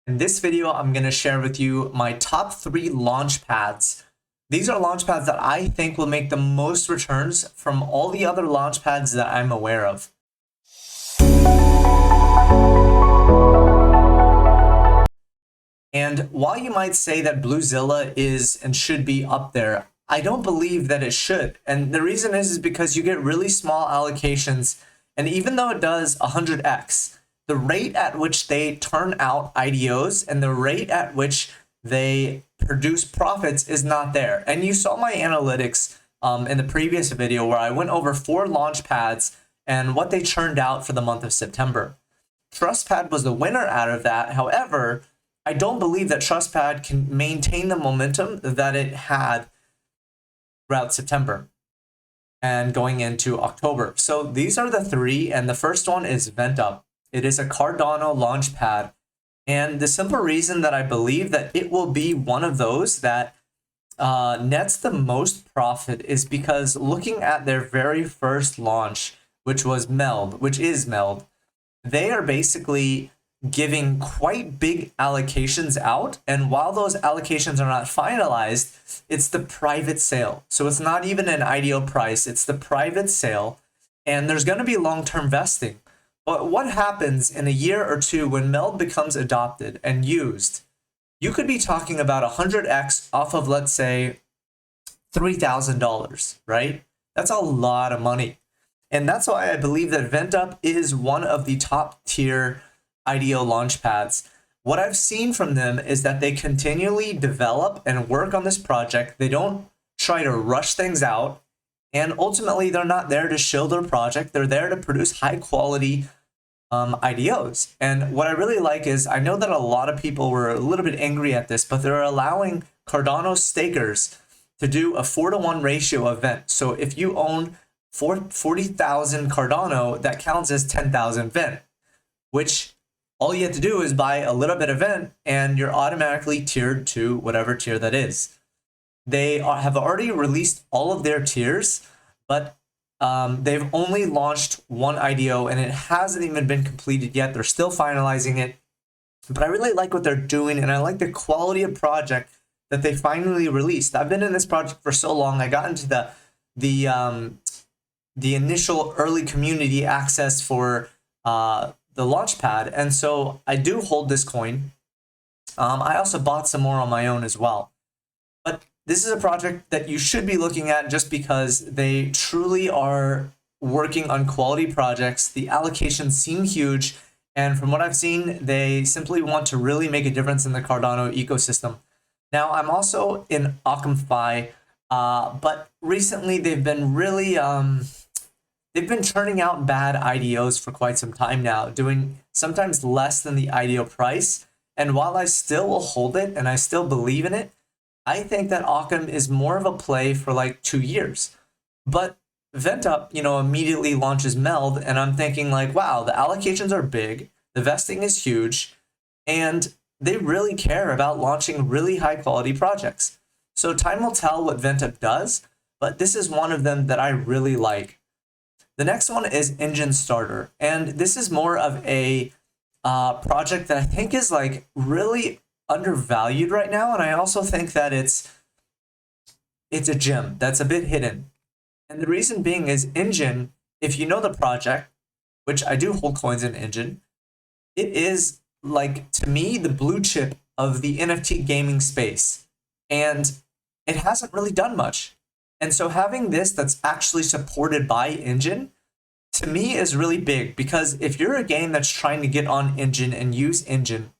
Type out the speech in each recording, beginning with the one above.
In this video, I'm going to share with you my top 3 launchpads. These are launchpads that I think will make the most returns from all the other launchpads that I'm aware of. And while you might say that Bluezilla is and should be up there, I don't believe that it should. And the reason is because you get really small allocations. And even though it does 100x, the rate at which they turn out IDOs and the rate at which they produce profits is not there. And you saw my analytics in the previous video where I went over 4 launch pads and what they churned out for the month of September. TrustPad was the winner out of that. However, I don't believe that TrustPad can maintain the momentum that it had throughout September and going into October. So these are the 3, and the first one is Ventup. It is a Cardano launchpad, and the simple reason that I believe that it will be one of those that nets the most profit is because looking at their very first launch, which is Meld, they are basically giving quite big allocations out, and while those allocations are not finalized, it's the private sale. So it's not even an IDO price, it's the private sale, and there's going to be long-term vesting. But what happens in a year or two when Meld becomes adopted and used? You could be talking about 100x off of, let's say, $3,000, right? That's a lot of money. And that's why I believe that Ventup is one of the top tier IDO launchpads. What I've seen from them is that they continually develop and work on this project. They don't try to rush things out, and ultimately they're not there to show their project. They're there to produce high quality IDOs. And what I really like is, I know that a lot of people were a little bit angry at this, but they're allowing Cardano stakers to do a 4-to-1 ratio event. So if you own 40,000 Cardano, that counts as 10,000 Vent, which all you have to do is buy a little bit of Vent and you're automatically tiered to whatever tier that is. They have already released all of their tiers, but they've only launched one IDO and it hasn't even been completed yet. They're still finalizing it. But I really like what they're doing, and I like the quality of project that they finally released. I've been in this project for so long. I got into the initial early community access for the Launchpad, and so I do hold this coin. I also bought some more on my own as well. But this is a project that you should be looking at just because they truly are working on quality projects. The allocations seem huge, and from what I've seen, they simply want to really make a difference in the Cardano ecosystem. Now, I'm also in OccamFi, but recently they've been really they've been churning out bad IDOs for quite some time now, doing sometimes less than the IDO price. And while I still will hold it and I still believe in it, I think that Occam is more of a play for like 2 years. But Ventup, immediately launches Meld, and I'm thinking like, wow, the allocations are big, the vesting is huge, and they really care about launching really high quality projects. So time will tell what Ventup does, but this is one of them that I really like. The next one is Engine Starter, and this is more of a project that I think is like really undervalued right now, and I also think that it's a gem that's a bit hidden. And the reason being is Engine, if you know the project, which I do hold coins in Engine, it is like, to me, the blue chip of the NFT gaming space, and it hasn't really done much. And so having this that's actually supported by Engine, to me, is really big, because if you're a game that's trying to get on Engine and use Engine,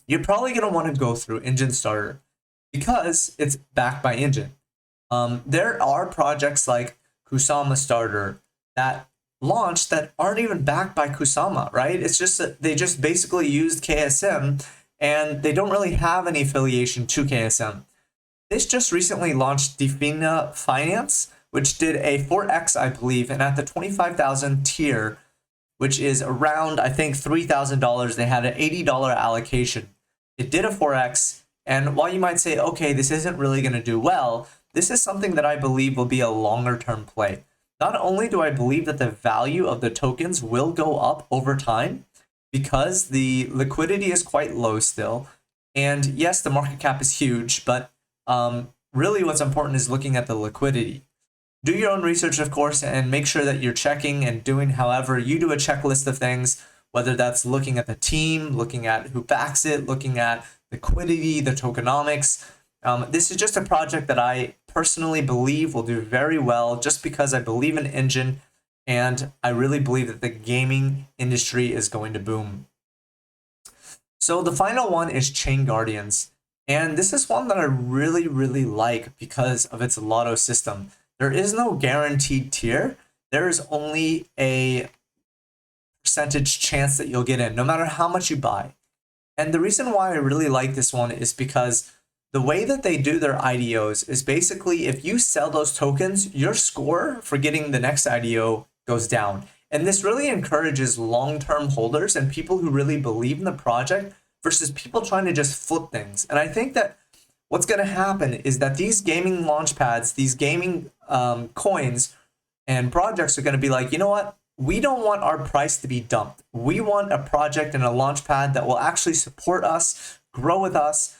you're probably going to want to go through Engine Starter because it's backed by Engine. There are projects like Kusama Starter that launched that aren't even backed by Kusama, right? It's just that they just basically used KSM and they don't really have any affiliation to KSM. This just recently launched Defina Finance, which did a 4x, I believe, and at the 25,000 tier, which is around, I think, $3,000, they had an $80 allocation. It did a 4x, and while you might say, okay, this isn't really going to do well, this is something that I believe will be a longer term play. Not only do I believe that the value of the tokens will go up over time, because the liquidity is quite low still. And yes, the market cap is huge, but really what's important is looking at the liquidity. Do your own research, of course, and make sure that you're checking and doing however you do a checklist of things, whether that's looking at the team, looking at who backs it, looking at liquidity, the tokenomics. This is just a project that I personally believe will do very well just because I believe in Engine and I really believe that the gaming industry is going to boom. So the final one is Chain Guardians. And this is one that I really, really like because of its lotto system. There is no guaranteed tier. There is only a percentage chance that you'll get in, no matter how much you buy. And the reason why I really like this one is because the way that they do their IDOs is basically if you sell those tokens, your score for getting the next IDO goes down. And this really encourages long-term holders and people who really believe in the project versus people trying to just flip things. And I think that what's going to happen is that these gaming launch pads, these gaming coins and projects are going to be like, you know what? We don't want our price to be dumped. We want a project and a launch pad that will actually support us, grow with us,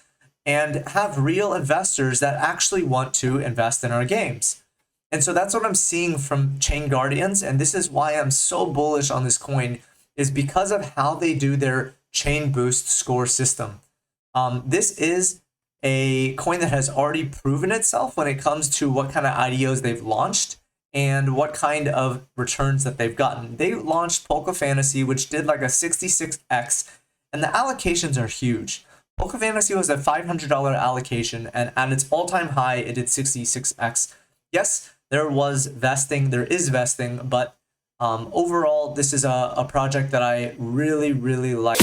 and have real investors that actually want to invest in our games. And so that's what I'm seeing from Chain Guardians. And this is why I'm so bullish on this coin, is because of how they do their chain boost score system. This is a coin that has already proven itself when it comes to what kind of IDOs they've launched and what kind of returns that they've gotten. They launched Polka Fantasy, which did like a 66x, and the allocations are huge. Polka Fantasy was a $500 allocation, and at its all-time high, it did 66x. Yes, there is vesting, but overall, this is a project that I really, really like.